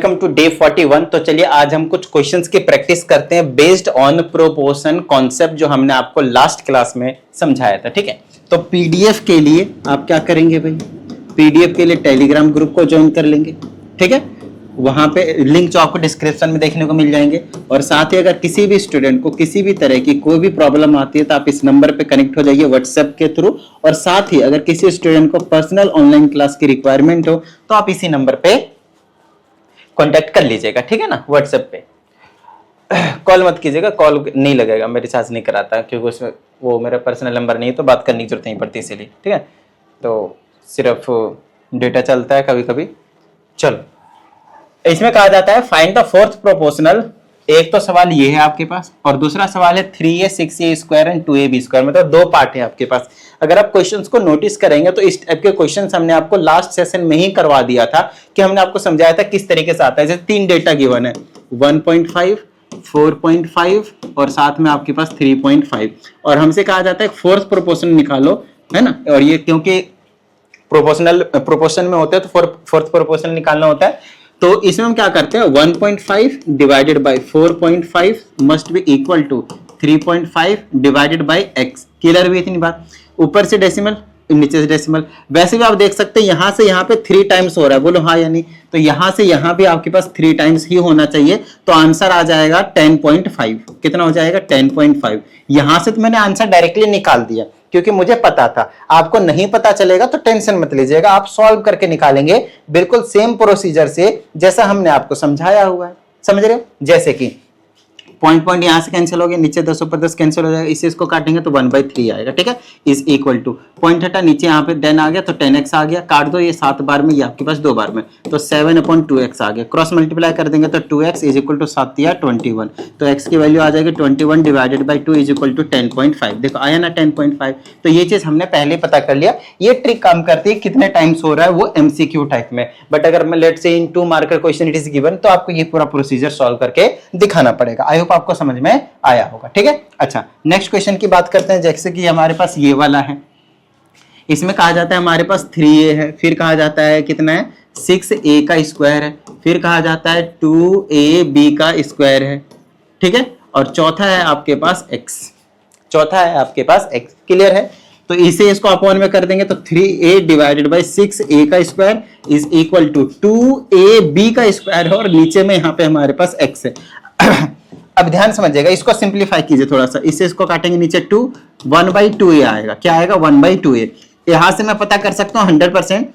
Welcome to day 41। तो चलिए आज हम कुछ क्वेश्चंस की प्रैक्टिस करते हैं बेस्ड ऑन प्रोपोर्शन कॉन्सेप्ट जो हमने आपको लास्ट क्लास में समझाया था। ठीक है, तो पीडीएफ के लिए आप क्या करेंगे भाई, पीडीएफ के लिए टेलीग्राम ग्रुप को ज्वाइन कर लेंगे। ठीक है, वहां पे लिंक जो आपको डिस्क्रिप्शन में देखने को मिल जाएंगे। और साथ ही अगर किसी भी स्टूडेंट को किसी भी तरह की कोई भी प्रॉब्लम आती है तो आप इस नंबर पे कनेक्ट हो जाइए व्हाट्सएप के थ्रू। और साथ ही अगर किसी स्टूडेंट को पर्सनल ऑनलाइन क्लास की रिक्वायरमेंट हो तो आप इसी नंबर पे कांटेक्ट कर लीजिएगा। ठीक है ना, व्हाट्सएप पे कॉल मत कीजिएगा, कॉल नहीं लगेगा, मैं रिचार्ज नहीं कराता क्योंकि उसमें वो मेरा पर्सनल नंबर नहीं है तो बात करने की जरूरत नहीं पड़ती इसीलिए। ठीक है, तो सिर्फ डेटा चलता है कभी कभी। चलो, इसमें कहा जाता है फाइंड द फोर्थ प्रोपोर्शनल। एक तो सवाल ये है आपके पास और दूसरा सवाल है 3a 6a square and 2ab square. मतलब दो पार्ट है आपके पास। अगर आप क्वेश्चंस को नोटिस करेंगे तो इस टाइप के क्वेश्चंस हमने आपको लास्ट सेशन में ही करवा दिया था कि हमने आपको समझाया था किस तरीके से आता है। जैसे तीन डेटा गिवन है 1.5 4.5 और साथ में आपके पास 3.5 और हमसे कहा जाता है फोर्थ प्रोपोर्शन निकालो, है ना। और ये क्योंकि प्रोपोर्शन में होते हैं तो फोर्थ प्रोपोर्शन निकालना होता है। तो इसमें हम क्या करते हैं 1.5 divided by 4.5 must be equal to 3.5 divided by x। Clear हुई इतनी बात। ऊपर से डेसिमल नीचे से डेसिमल। वैसे भी आप देख सकते हैं यहां से यहां पे 3 टाइम्स हो रहा है, बोलो हाँ या नहीं। तो यहां से यहां भी आपके पास 3 टाइम्स ही होना चाहिए। तो आंसर आ जाएगा 10.5। कितना हो जाएगा 10.5। यहां से तो मैंने आंसर डायरेक्टली निकाल दिया क्योंकि मुझे पता था। आपको नहीं पता चलेगा तो टेंशन मत लीजिएगा, आप सॉल्व करके निकालेंगे बिल्कुल सेम प्रोसीजर से जैसा हमने आपको समझाया हुआ है। समझ रहे हो, जैसे कि पॉइंट यहां से कैंसिल हो गया, नीचे 10 ऊपर 10 कैंसिल हो जाएगा, इसे इसको काटेंगे तो 1/3 आएगा। ठीक है, इज इक्वल टू पॉइंट हटा, नीचे यहाँ पे 10 आ गया तो 10x आ गया। काट दो ये 7 बार में, ये आपके पास 2 बार में, तो 7/2x आ गया। क्रॉस मल्टीप्लाई कर देंगे तो 2x इज इक्वल टू 7 या 21। तो x की वैल्यू आ जाएगी 21 divided by 2 is equal to 10.5। देखो आया ना 10.5। तो ये चीज हमने पहले पता कर लिया। ये ट्रिक काम करती है कितने टाइम्स हो रहा है वो MCQ टाइप में। बट अगर मैं लेट से इन 2 marker question it is given तो आपको ये पूरा प्रोसीजर सॉल्व करके दिखाना पड़ेगा। आई होप आपको समझ में आया होगा। ठीक है, अच्छा नेक्स्ट क्वेश्चन की बात करते हैं। जैसे कि हमारे पास ये वाला है, इसमें कहा जाता है हमारे पास 3a है, फिर कहा जाता है कितना है 6a का स्क्वायर है, फिर कहा जाता है 2ab का स्क्वायर है। ठीक है, और चौथा है आपके पास x। चौथा है आपके पास x। क्लियर है, तो इसे इसको अपॉन में कर देंगे तो 3a डिवाइडेड बाई 6a का square is equal to 2ab का स्क्वायर है और नीचे में यहाँ पे हमारे पास x है। अब ध्यान समझिएगा, इसको सिंप्लीफाई कीजिए थोड़ा सा। इससे इसको काटेंगे नीचे 2 1/2a आएगा। क्या आएगा 1/2a। यहां से मैं पता कर सकता हूं 100%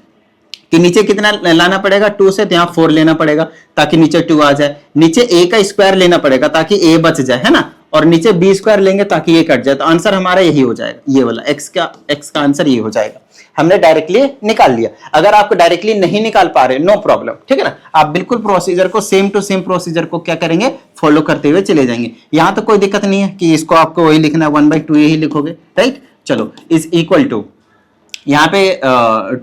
कि नीचे कितना लाना पड़ेगा 2 से, तो यहां 4 लेना पड़ेगा ताकि नीचे 2 आ जाए। नीचे a का स्क्वायर लेना पड़ेगा ताकि a बच जाए, है ना। और नीचे b स्क्वायर लेंगे ताकि ये कट जाए। तो आंसर हमारा यही हो जाएगा, ये वाला x का आंसर ये हो जाएगा। हमने डायरेक्टली निकाल लिया। अगर आप डायरेक्टली नहीं निकाल पा रहे नो प्रॉब्लम, ठीक है ना। आप बिल्कुल प्रोसीजर को सेम टू सेम प्रोसीजर को क्या करेंगे फॉलो करते हुए चले जाएंगे। यहां तो कोई दिक्कत नहीं है कि इसको आपको वही लिखना है 1/2 ही लिखोगे, राइट। चलो इज इक्वल टू यहाँ पे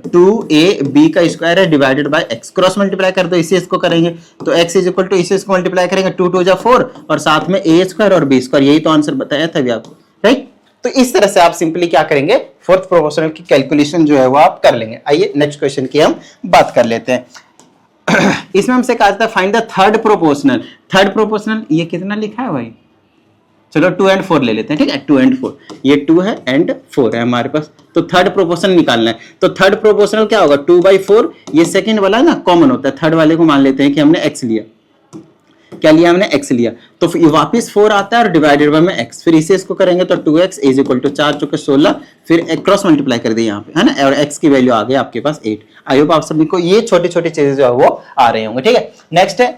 2ab का स्क्वायर है divided by x। Cross multiply कर दो, इसे इसको करेंगे तो x इज इक्वल टू इसे इसको मल्टीप्लाई करेंगे 2 2 जा 4 और साथ में a स्क्वायर और b स्क्वायर। यही तो आंसर बताया था अभी आपको, राइट। तो इस तरह से आप सिंपली क्या करेंगे फोर्थ प्रोपोर्शनल की कैलकुलेशन जो है वो आप कर लेंगे। आइए नेक्स्ट क्वेश्चन की हम बात कर लेते हैं। इसमें हमसे कहा जाता है find the third proportional. Third proportional ये कितना लिखा है भाई, चलो 2 and 4 ले लेते हैं। ठीक है, 2 and 4, ये 2 है एंड 4 है हमारे पास। तो थर्ड प्रोपोर्शनल निकालना है। तो थर्ड प्रोपोर्शनल क्या होगा 2/4। ये सेकंड वाला है ना कॉमन होता है, थर्ड वाले को मान लेते हैं कि हमने x लिया। क्या लिया हमने x लिया, तो वापिस 4 आता है और डिवाइडेड बाय में x। फिर इसे इसको करेंगे तो 2x इज इक्वल टू 4 चौके 16, फिर क्रॉस मल्टीप्लाई कर दिए यहाँ पे, है ना। और x की वैल्यू आ गई आपके पास 8। आई होप आप सभी को ये छोटी छोटी चीजें जो है वो आ रही होंगे। ठीक है, नेक्स्ट है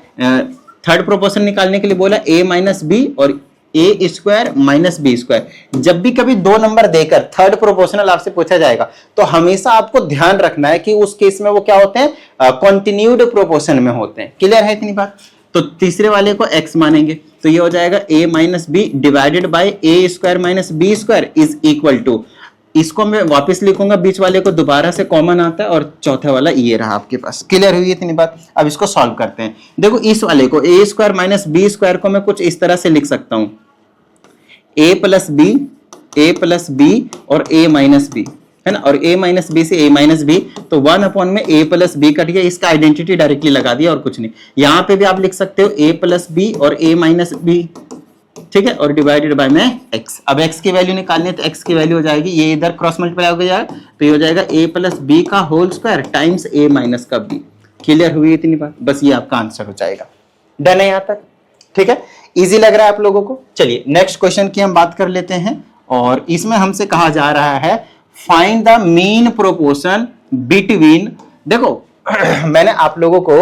थर्ड प्रोपोर्शन निकालने के लिए बोला a माइनस बी और a square minus B square. जब भी कभी 2 नंबर देकर थर्ड प्रोपोर्शनल आपसे पूछा जाएगा तो हमेशा आपको ध्यान रखना है कि उस केस में वो क्या होते हैं कॉन्टिन्यूड प्रोपोर्शन में होते हैं। क्लियर है इतनी बात। तो तीसरे वाले को x मानेंगे तो ये हो जाएगा a minus b divided by a square minus B square is equal to, इसको मैं वापस लिखूंगा, बीच वाले को दोबारा से कॉमन आता है और चौथा वाला ये रहा आपके पास। क्लियर हुई इतनी बात। अब इसको सॉल्व करते हैं। देखो इस वाले को a square minus B square को मैं कुछ इस तरह से लिख सकता हूं a प्लस बी और a माइनस बी। है ना, और a माइनस बी से a माइनस बी, तो 1 अपॉन में a प्लस बी कट गया, इसका आइडेंटिटी डायरेक्टली लगा दिया और कुछ नहीं। यहां पे भी आप लिख सकते हो a प्लस बी और a माइनस बी, ठीक है, और डिवाइडेड बाय में x। अब x की वैल्यू निकालनी है तो x की वैल्यू हो जाएगी, ये इधर क्रॉस मल्टीप्लाई हो जाएगा तो ये हो जाएगा a प्लस बी का whole square times a minus का b। क्लियर हुई इतनी बात, बस ये आपका आंसर हो जाएगा। डन है यहां तक, ठीक है, इजी लग रहा है आप लोगों को। चलिए नेक्स्ट क्वेश्चन की हम बात कर लेते हैं, और इसमें हमसे कहा जा रहा है find the mean proportion between, देखो मैंने आप लोगों को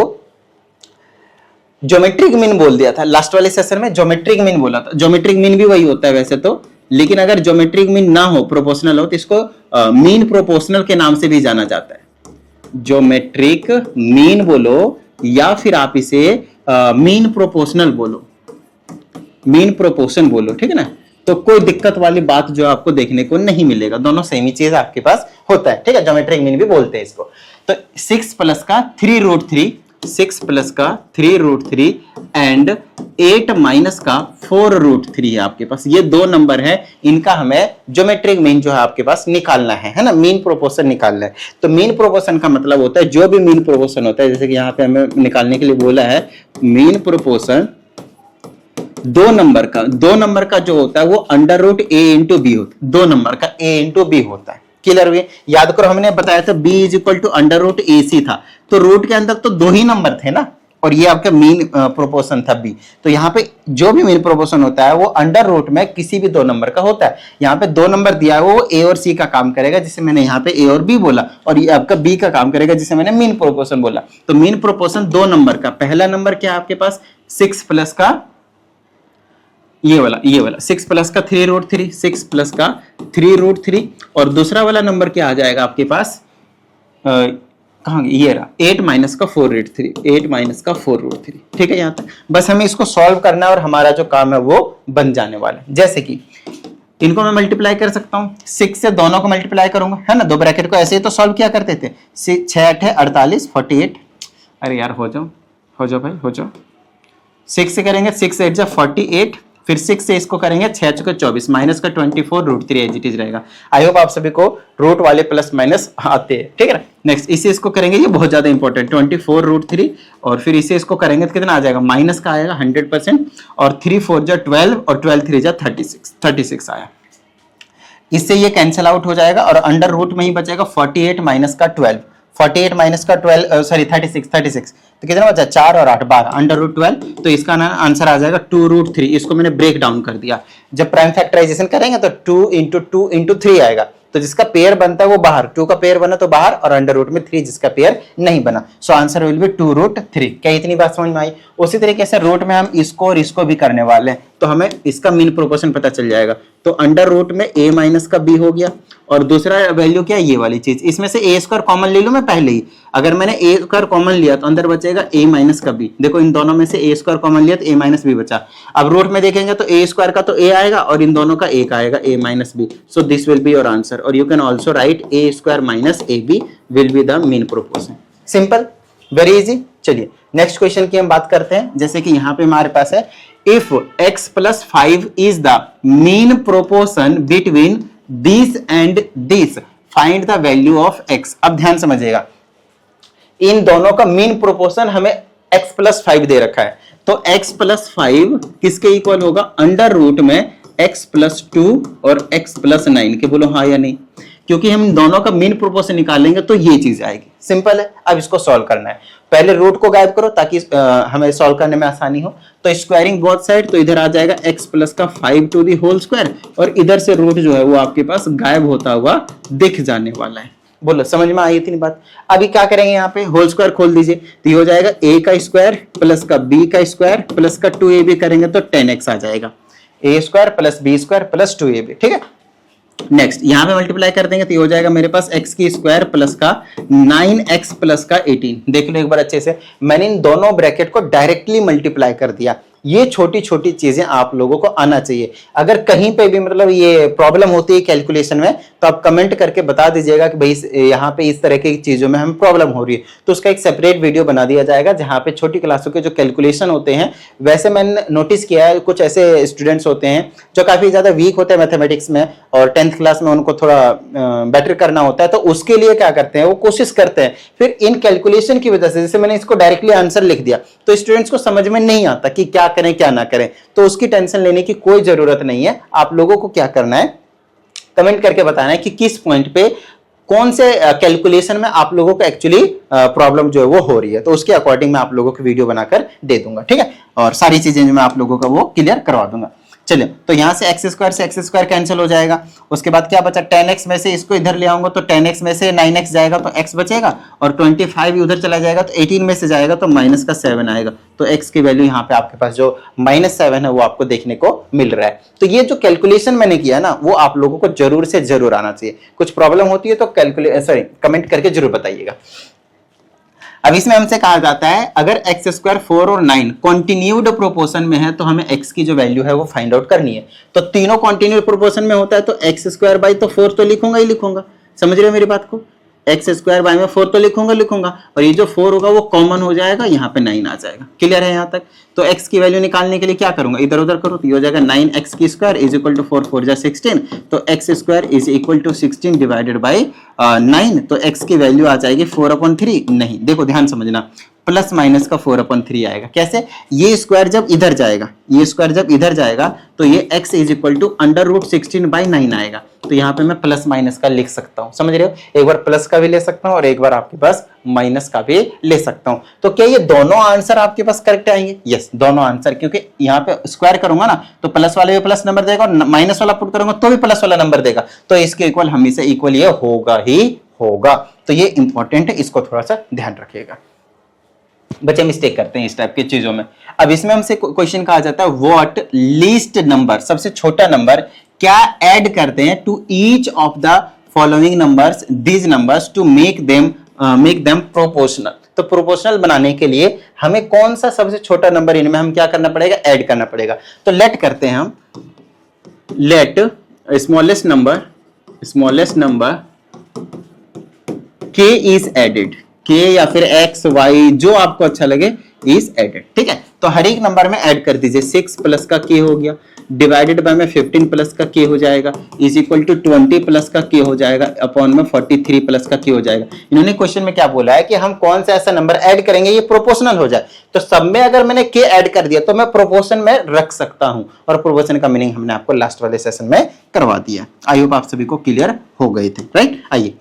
ज्योमेट्रिक मीन बोल दिया था लास्ट वाले सेशन में, ज्योमेट्रिक मीन बोला था। ज्योमेट्रिक मीन भी वही होता है वैसे तो, लेकिन अगर ज्योमेट्रिक मीन ना हो, प्रोपोर्शनल हो, तो इसको मीन प्रोपोर्शनल के नाम से भी जाना जाता है। ज्योमेट्रिक मीन बोलो या फिर आप इसे मीन प्रोपोर्शनल बोलो, मीन प्रोपोर्शन बोलो, ठीक है ना, तो कोई दिक्कत वाली बात जो आपको देखने को नहीं मिलेगा, दोनों सेम ही चीज आपके पास होता है, ठीक है। ज्योमेट्रिक मीन भी बोलते हैं इसको। तो 6 प्लस का 3√3, 6 प्लस का 3√3 एंड 8 माइनस का 4√3 है आपके पास। ये दो नंबर है, इनका हमें ज्योमेट्रिक मीन जो है आपके पास निकालना है ना, मीन प्रोपोर्शन निकालना है। तो मीन प्रोपोर्शन का मतलब होता है जो भी मीन प्रोपोर्शन होता है, जैसे कि यहाँ पे हमें निकालने के लिए बोला है मीन प्रोपोर्शन दो नंबर का जो होता है वो √a इंटू बी होता है, दो नंबर का a इंटू बी होता है। क्लियर हुए? याद करो हमने बताया था b is equal to √ac था, तो रूट के अंदर तो दो ही नंबर थे ना, और ये आपका मीन प्रोपोर्शन था b। तो यहाँ पे जो भी मीन प्रोपोर्शन होता है वो अंडर रूट में किसी भी दो नंबर का होता है। यहाँ पे दो नंबर दिया है, वो a और c का काम करेगा, जिसे मैंने यहाँ पे a और b बोला, और ये आपका b का काम करेगा, जिसे मैंने मीन प्रोपोर्शन बोला। तो मीन प्रोपोर्शन दो नंबर का, पहला नंबर क्या है आपके पास 6 प्लस का ये वाला 6 प्लस का 3√3, 6 प्लस का 3√3, और दूसरा वाला नंबर क्या आ जाएगा आपके पास, कहाँ ये रहा 8 माइनस का 4√3, 8 माइनस का 4√3, ठीक है। यहाँ तक बस हमें इसको सॉल्व करना है और हमारा जो काम है वो बन जाने वाला है। जैसे कि इनको मैं मल्टीप्लाई कर सकता हूँ, 6 से दोनों को मल्टीप्लाई करूंगा, है ना, दो ब्रैकेट को ऐसे ही तो सॉल्व किया करते थे। 6 8 है 48, 48, अरे यार हो जाओ भाई हो जाओ। 6 से करेंगे 6 8 जा 48, फिर 6 से इसको करेंगे 6 चौके 24, माइनस का 24√3 एज इट इज रहेगा। आई होप आप सभी को रूट वाले प्लस माइनस आते हैं, ठीक है ना। नेक्स्ट इसे इसको करेंगे, ये बहुत ज्यादा इंपॉर्टेंट, 24√3, और फिर इसे इसको करेंगे तो कितना आ जाएगा, माइनस का आएगा 100%, और 3 4 जा 12 और 12 3 जा 36 आया। इससे ये कैंसिल आउट हो जाएगा और अंडर रूट में ही बचेगा 48 माइनस का 12, 48 माइनस का 12 सॉरी 36, तो कितना बचा 4 और 8 12 अंडर रूट 12, तो इसका आंसर आ जाएगा 2√3। इसको मैंने ब्रेक डाउन कर दिया। जब प्राइम फैक्टराइजेशन करेंगे तो 2 इंटू 2 इंटू 3 आएगा, तो जिसका पेयर बनता है वो बाहर, 2 का पेयर बना तो बाहर, और अंडर रूट में 3 जिसका पेयर नहीं बना, सो आंसर विल बी 2√3। क्या इतनी बात समझ में आई? उसी तरीके से रूट में हम इसको और इसको भी करने वाले हैं, तो हमें इसका मीन प्रोपोर्शन पता चल जाएगा। तो अंडर रूट में a माइनस का b हो गया, और दूसरा वैल्यू क्या है, ये वाली चीज। इसमें से a स्क्वायर कॉमन ले लूं मैं पहले ही, अगर मैंने a स्क्वायर कॉमन लिया तो अंदर बचेगा a माइनस का b। देखो इन दोनों में से a स्क्वायर कॉमन लिया तो a माइनस b बचा। अब रूट में देखेंगे तो a स्क्वायर का तो a आएगा और इन दोनों का एक आएगा a minus b, so this will be your answer. और you can also write a square minus ab will be the mean proportion. Simple, very easy. चलिए नेक्स्ट क्वेश्चन की हम बात करते हैं। जैसे कि यहाँ पे हमारे पास है if x plus 5 is the mean proportion between this and this, find the value of x। अब ध्यान समझिएगा, इन दोनों का मीन प्रोपोर्शन हमें x plus 5 दे रखा है, तो x plus 5 किसके इक्वल होगा, अंडर रूट में x plus 2 और x plus 9 के। बोलो हाँ या नहीं, क्योंकि हम दोनों का मीन प्रोपोर्शन निकालेंगे तो ये चीज आएगी। सिंपल है। अब इसको सॉल्व करना है, पहले रूट को गायब करो ताकि हमें सॉल्व करने में आसानी हो। तो स्क्वायरिंग बोथ साइड, तो इधर आ जाएगा x प्लस का 5 टू दी होल स्क्वायर, और इधर से रूट जो है वो आपके पास गायब होता हुआ दिख जाने वाला है। बोलो समझ में आई इतनी बात? अभी क्या करेंगे, यहाँ पे होल स्क्वायर खोल दीजिए, तो ये हो जाएगा a का स्क्वायर प्लस का b का स्क्वायर प्लस का 2ab करेंगे तो 10x आ जाएगा, a square plus b square plus 2ab, ठीक है। नेक्स्ट यहां पे मल्टीप्लाई कर देंगे तो ये हो जाएगा मेरे पास x की स्क्वायर प्लस का 9x प्लस का 18। देख लो एक बार अच्छे से, मैंने इन दोनों ब्रैकेट को डायरेक्टली मल्टीप्लाई कर दिया, ये छोटी छोटी चीजें आप लोगों को आना चाहिए। अगर कहीं पे भी मतलब ये प्रॉब्लम होती है कैलकुलेशन में, तो आप कमेंट करके बता दीजिएगा कि भाई यहाँ पे इस तरह की चीजों में हमें प्रॉब्लम हो रही है, तो उसका एक सेपरेट वीडियो बना दिया जाएगा जहाँ पे छोटी क्लासों के जो कैलकुलेशन होते हैं। वैसे मैंने नोटिस किया है कुछ ऐसे स्टूडेंट्स होते हैं जो काफी ज्यादा वीक होते हैं मैथमेटिक्स में, और 10th क्लास में उनको थोड़ा बेटर करना होता है, तो उसके लिए क्या करते हैं, वो कोशिश करते हैं, फिर इन कैलकुलेशन की वजह से, जैसे मैंने इसको डायरेक्टली आंसर लिख दिया तो स्टूडेंट्स को समझ में नहीं आता कि क्या करें क्या ना करें। तो उसकी टेंशन लेने की कोई जरूरत नहीं है। आप लोगों को क्या करना है, कमेंट करके बताना है कि किस पॉइंट पे कौन से कैलकुलेशन में आप लोगों को एक्चुअली प्रॉब्लम जो है वो हो रही है, तो उसके अकॉर्डिंग मैं आप लोगों को वीडियो बनाकर दे दूंगा, ठीक है। और सारी चीजें जो मैं आप लोगों का वो क्लियर करवा दूंगा। चलिए, तो यहां से एक्स स्क्वायर से एक्स स्क्वायर कैंसिल हो जाएगा। उसके बाद क्या बचा, 10x में से इसको इधर ले आऊंगा तो 10x में से 9x जाएगा तो x बचेगा, और 25 उधर चला जाएगा तो 18 में से जाएगा तो माइनस का 7 आएगा। तो x की वैल्यू यहाँ पे आपके पास जो -7 है वो आपको देखने को मिल रहा है। तो ये जो कैलकुलेशन मैंने किया ना, वो आप लोगों को जरूर से जरूर आना चाहिए। कुछ प्रॉब्लम होती है तो कमेंट करके जरूर बताइएगा। अब इसमें हमसे कहा जाता है अगर एक्स स्क्वायर 4 और 9 कॉन्टिन्यूड प्रोपोर्शन में है तो हमें x की जो वैल्यू है वो फाइंड आउट करनी है। तो तीनों कॉन्टिन्यूड प्रोपोर्शन में होता है तो एक्स स्क्वायर बाई तो 4 तो लिखूंगा ही लिखूंगा, समझ रहे हो मेरी बात को। एक्स स्क्वायर बाई में 4 तो लिखूंगा, और ये जो 4 होगा वो कॉमन हो जाएगा, यहाँ पे 9 आ जाएगा। क्लियर है यहाँ तक। तो x की वैल्यू निकालने के लिए क्या करूंगा, इधर उधर करो तो ये हो जाएगा 9x की स्क्वायर इज इक्वल टू 4 4 जा 16, तो x square is equal to 16 divided by 9। तो x की वैल्यू आ जाएगी 4/3। नहीं, देखो ध्यान समझना, प्लस माइनस का 4/3 आएगा। कैसे, ये स्क्वायर जब इधर जाएगा, ये स्क्वायर जब इधर जाएगा तो ये x इज इक्वल टू √16/9 आएगा। तो यहाँ पे मैं प्लस माइनस का लिख सकता हूँ, समझ रहे हो। एक बार प्लस का भी ले सकता हूँ और एक बार आपके पास माइनस का भी ले सकता हूँ। तो क्या ये दोनों आंसर आपके पास करेक्ट आएंगे? यस, दोनों आंसर, क्योंकि यहाँ पे स्क्वायर करूंगा ना तो प्लस वाले भी प्लस नंबर देगा और माइनस वाला पुट करूंगा तो भी प्लस वाला नंबर देगा। तो इसके इक्वल हमेशा इक्वल ये होगा ही होगा। तो ये इंपॉर्टेंट है, इसको थोड़ा सा ध्यान रखिएगा। बच्चे मिस्टेक करते हैं इस टाइप की चीजों में। अब इसमें हमसे क्वेश्चन कहा जाता है व्हाट लीस्ट नंबर, सबसे छोटा नंबर क्या ऐड करते हैं to each of the following numbers these numbers to make them proportional. तो प्रोपोर्शनल बनाने के लिए हमें कौन सा सबसे छोटा नंबर इनमें हम क्या करना पड़ेगा, ऐड करना पड़ेगा। तो लेट करते हैं हम, let smallest number k is added, k या फिर x y जो आपको अच्छा लगे इज एडेड, ठीक है। तो हर एक नंबर में ऐड कर दीजिए। 6 प्लस का k हो गया, डिवाइडेड बाय में 15 प्लस का k हो जाएगा, इज इक्वल टू 20 प्लस का k हो जाएगा, अपॉन में 43 प्लस का k हो जाएगा। इन्होंने क्वेश्चन में क्या बोला है कि हम कौन सा ऐसा नंबर ऐड करेंगे ये प्रोपोर्शनल हो जाए। तो सब में अगर मैंने k ऐड कर दिया तो मैं प्रोपोर्शन में रख सकता हूं, और प्रोपोर्शन का मीनिंग हमने आपको लास्ट वाले सेशन में करवा दिया। आई होप आप सभी को क्लियर हो गए थे, राइट। आइए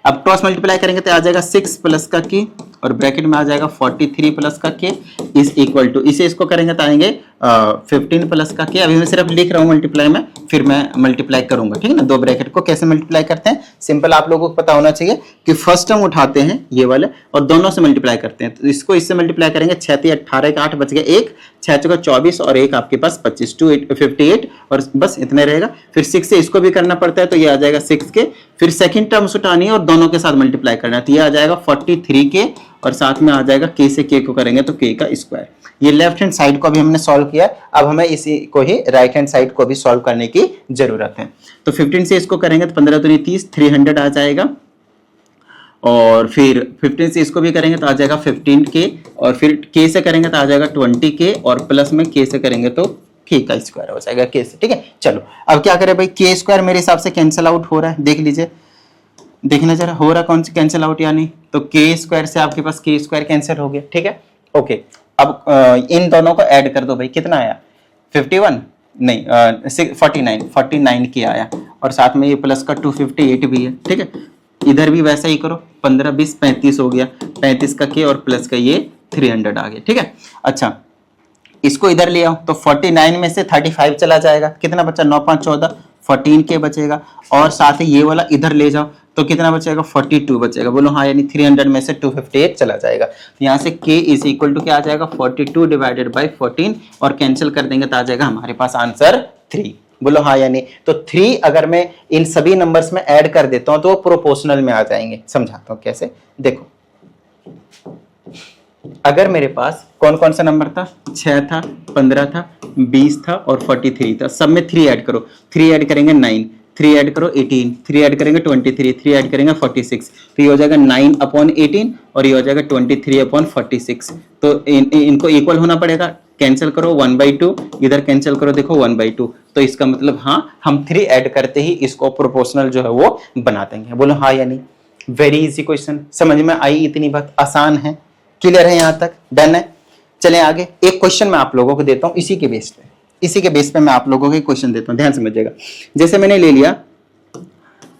अब क्रॉस मल्टीप्लाई करेंगे तो आ जाएगा 6 प्लस का k और ब्रैकेट में आ जाएगा 43 प्लस का k इज इक्वल टू, इसे इसको करेंगे तो आएंगे 15 प्लस का k। अभी मैं सिर्फ लिख रहा हूँ मल्टीप्लाई में, फिर मैं मल्टीप्लाई करूंगा, ठीक है ना। दो ब्रैकेट को कैसे मल्टीप्लाई करते हैं, सिंपल आप लोगों को पता होना चाहिए कि फर्स्ट टर्म उठाते हैं ये वाले और दोनों से मल्टीप्लाई करते हैं। तो इसको इससे मल्टीप्लाई करेंगे, 6 × 18 = 8 बच गया, 1 6 × 24 और 1 आपके पास 25, 58 और बस इतने रहेगा। फिर 6 से इसको भी करना पड़ता है तो ये आ जाएगा 6 के, फिर सेकंड टर्म्स उठानी है और दोनों के साथ मल्टीप्लाई करना है तो ये आ जाएगा 43 के, और साथ में आ जाएगा k से k को करेंगे तो k का स्क्वायर। ये लेफ्ट हैंड साइड को भी हमने सॉल्व किया, अब हमें इसी को ही राइट हैंड साइड को भी सॉल्व करने की जरूरत है। तो 15 से इसको करेंगे तो 15 दूनी 30, 300 आ जाएगा, और फिर 15 से इसको भी करेंगे तो आ जाएगा 15k, और फिर k से करेंगे तो आ जाएगा 20k, और प्लस में k से करेंगे तो k का स्क्वायर हो जाएगा k से, ठीक है। चलो अब क्या करें भाई, k स्क्वायर मेरे हिसाब से कैंसिल आउट हो रहा है, देख लीजिए, देखना जरा हो रहा कौन सी कैंसिल आउट या नहीं। तो k स्क्वायर से आपके पास k स्क्वायर कैंसिल हो गया, ठीक है। ओके, अब इन दोनों को ऐड कर दो भाई, कितना आया 51 नहीं 49 k आया, और साथ में ये प्लस का 258 भी है, ठीक है। इधर भी वैसा ही करो, 15 20 35 हो गया, 35 का k और प्लस का ये 300 आ गया, ठीक है। अच्छा इसको इधर ले आओ तो 49 में से 35 चला जाएगा, कितना बचा 9 5 14, 14k बचेगा, और साथ ही ये वाला इधर ले जाओ तो कितना बचेगा 42 बचेगा। बोलो हाँ, यानी 300 में से 258 चला जाएगा। तो यहाँ से k इज इक्वल टू क्या आ जाएगा 42 डिवाइडेड बाई 14, और कैंसिल कर देंगे तो आ जाएगा हमारे पास आंसर 3। बोलो हाँ या नहीं। तो 3 अगर मैं इन सभी नंबर्स में ऐड कर देता हूं तो वो प्रोपोर्शनल में आ जाएंगे। समझाता हूं कैसे, देखो अगर मेरे पास कौन कौन सा नंबर था, 6 था, 15 था, 20 था और 43 था, सब में 3 ऐड करो, 3 ऐड करेंगे 9, 3 ऐड करो 18, 3 ऐड करेंगे 23, 3 ऐड करेंगे 46, तो ये हो जाएगा 9/18 और ये हो जाएगा 23/46। तो इनको इक्वल होना पड़ेगा, कैंसिल करो 1/2, इधर कैंसिल करो, देखो 1/2, तो इसका मतलब हाँ हम 3 ऐड करते ही इसको प्रोपोर्शनल जो है वो बना देंगे। बोलो हाँ या नहीं। वेरी इजी क्वेश्चन, समझ में आई, इतनी बात आसान है, क्लियर है, यहां तक डन है। चलें आगे, एक क्वेश्चन मैं आप लोगों को देता हूं इसी के बेस पे मैं आप लोगों को एक क्वेश्चन देता हूं, ध्यान समझिएगा। जैसे मैंने ले लिया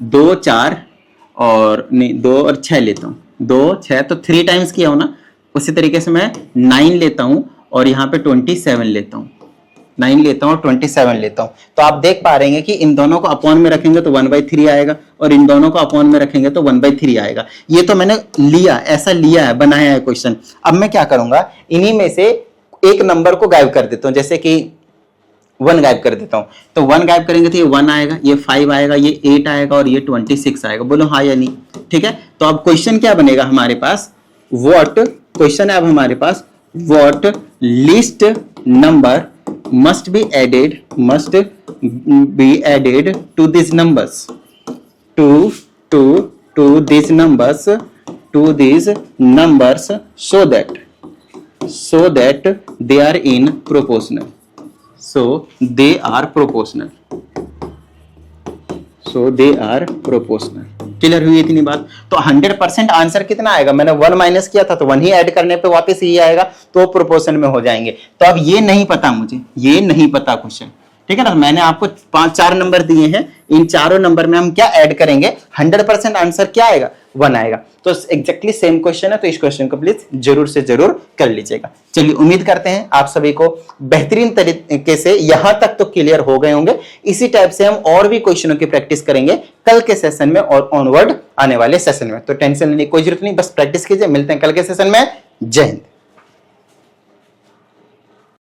2 4 और नहीं 2 और 6 लेता हूं, 2 6 तो 3 टाइम्स किया हो ना, उसी तरीके से मैं 9 लेता हूं और यहाँ पे 27 लेता हूं, 9 लेता हूं और 27 लेता हूं। तो आप देख पा रहे हैं कि इन दोनों को अपॉन में रखेंगे तो 1/3 आएगा और इन दोनों को अपॉन में रखेंगे तो 1/3 आएगा। ये तो मैंने लिया, ऐसा लिया है, बनाया है क्वेश्चन। अब मैं क्या करूंगा, इन्हीं में से एक नंबर को गायब कर देता हूं, जैसे कि 1 गायब कर देता हूं, तो 1 गायब करेंगे तो ये 1 आएगा, ये 5 आएगा, ये 8 आएगा और ये 26 आएगा। बोलो हाँ या नहीं। ठीक है, तो अब क्वेश्चन क्या बनेगा हमारे पास, व्हाट क्वेश्चन है अब हमारे पास, what least number must be added to these numbers, to these numbers so that they are in proportional, so they are proportional, clear हुई इतनी बात। तो 100% आंसर कितना आएगा, मैंने 1 माइनस किया था तो 1 ही ऐड करने पे वापस ये आएगा, तो प्रोपोर्शन में हो जाएंगे। तो अब ये नहीं पता मुझे, ये नहीं पता क्वेश्चन, ठीक है ना। मैंने आपको 4 नंबर दिए हैं, इन चारों नंबर में हम क्या ऐड करेंगे, 100% आंसर क्या आएगा, 1 आएगा। तो एग्जैक्टली सेम क्वेश्चन है, तो इस क्वेश्चन को प्लीज जरूर से जरूर कर लीजिएगा। चलिए, उम्मीद करते हैं आप सभी को बेहतरीन तरीके से यहां तक तो क्लियर हो गए होंगे। इसी टाइप से हम और भी क्वेश्चनों की प्रैक्टिस करेंगे कल के सेशन में और ऑनवर्ड आने वाले सेशन में। तो टेंशन लेने की कोई जरूरत नहीं, बस प्रैक्टिस कीजिए। मिलते हैं कल के सेशन में। जय हिंद।